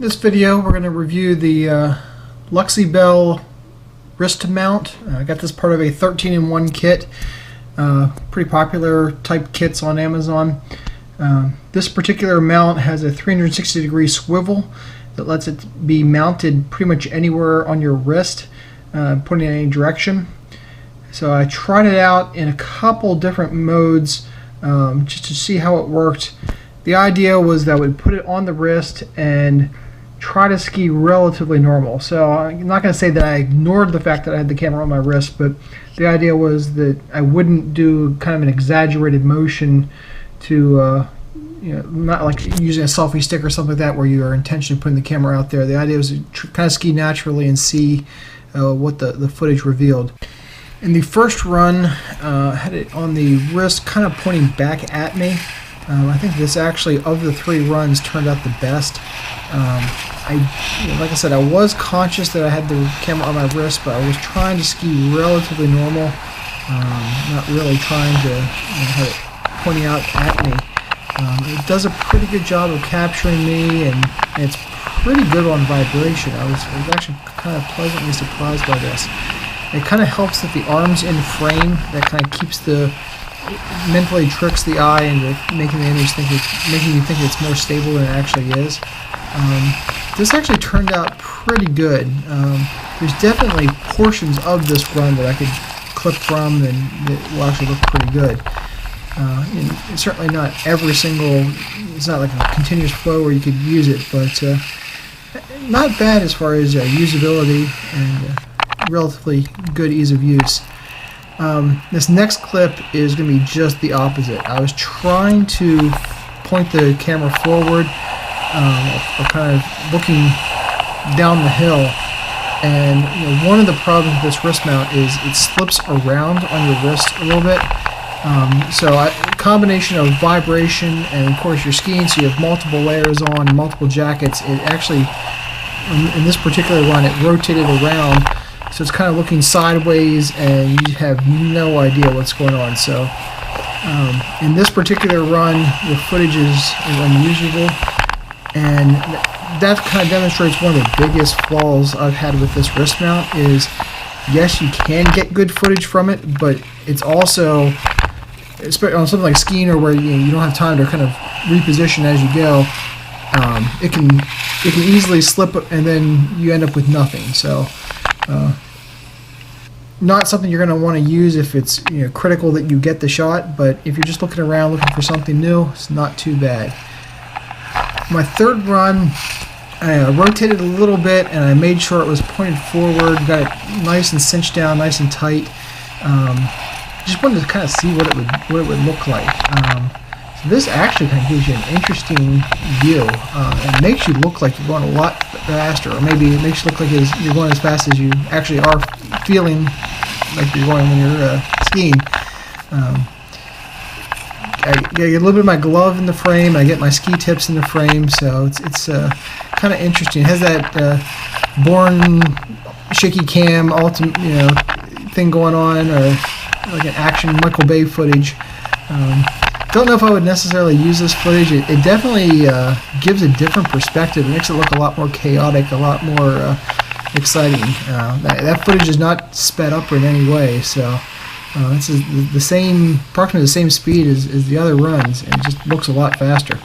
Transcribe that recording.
this video we're going to review the Luxebell wrist mount. I got this part of a 13-in-1 kit. Pretty popular type kits on Amazon. This particular mount has a 360-degree swivel that lets it be mounted pretty much anywhere on your wrist, pointing in any direction. So I tried it out in a couple different modes just to see how it worked. The idea was that I would put it on the wrist and try to ski relatively normal. So I'm not going to say that I ignored the fact that I had the camera on my wrist, but the idea was that I wouldn't do kind of an exaggerated motion to not like using a selfie stick or something like that where you are intentionally putting the camera out there. The idea was to kind of ski naturally and see what the footage revealed. In the first run, I had it on the wrist kind of pointing back at me. I think this actually, of the 3 runs, turned out the best. Like I said, I was conscious that I had the camera on my wrist, but I was trying to ski relatively normal, not really trying to have it pointing out at me. It does a pretty good job of capturing me, and it's pretty good on vibration. I was actually kind of pleasantly surprised by this. It kind of helps that the arm's in frame. That kind of keeps mentally tricks the eye into making the image making you think it's more stable than it actually is. This actually turned out pretty good. There's definitely portions of this run that I could clip from and that will actually look pretty good. And it's certainly not every single, it's not like a continuous flow where you could use it, but not bad as far as usability and relatively good ease of use. This next clip is going to be just the opposite. I was trying to point the camera forward, or kind of looking down the hill, and one of the problems with this wrist mount is it slips around on your wrist a little bit. So a combination of vibration and of course you're skiing, so you have multiple layers on, multiple jackets. It actually, in this particular one, it rotated around. So it's kind of looking sideways and you have no idea what's going on. So in this particular run, the footage is unusable, and that kind of demonstrates one of the biggest flaws I've had with this wrist mount is, yes, you can get good footage from it, but it's also, especially on something like skiing or where you don't have time to kind of reposition as you go, it can easily slip and then you end up with nothing. So not something you're going to want to use if it's critical that you get the shot, but if you're just looking around looking for something new, it's not too bad. My third run, I rotated a little bit and I made sure it was pointed forward, got it nice and cinched down, nice and tight. Just wanted to kind of see what it would look like. So this actually kind of gives you an interesting view. It makes you look like you're going a lot faster, or maybe it makes you look like you're going as fast as you actually are feeling like you're going when you're skiing. I get a little bit of my glove in the frame, I get my ski tips in the frame, so it's kind of interesting. It has that Bourne shaky cam ultimate thing going on, or like an action Michael Bay footage. Don't know if I would necessarily use this footage. It definitely gives a different perspective. It makes it look a lot more chaotic, a lot more exciting. That footage is not sped up in any way, so this is approximately the same speed as the other runs, and it just looks a lot faster.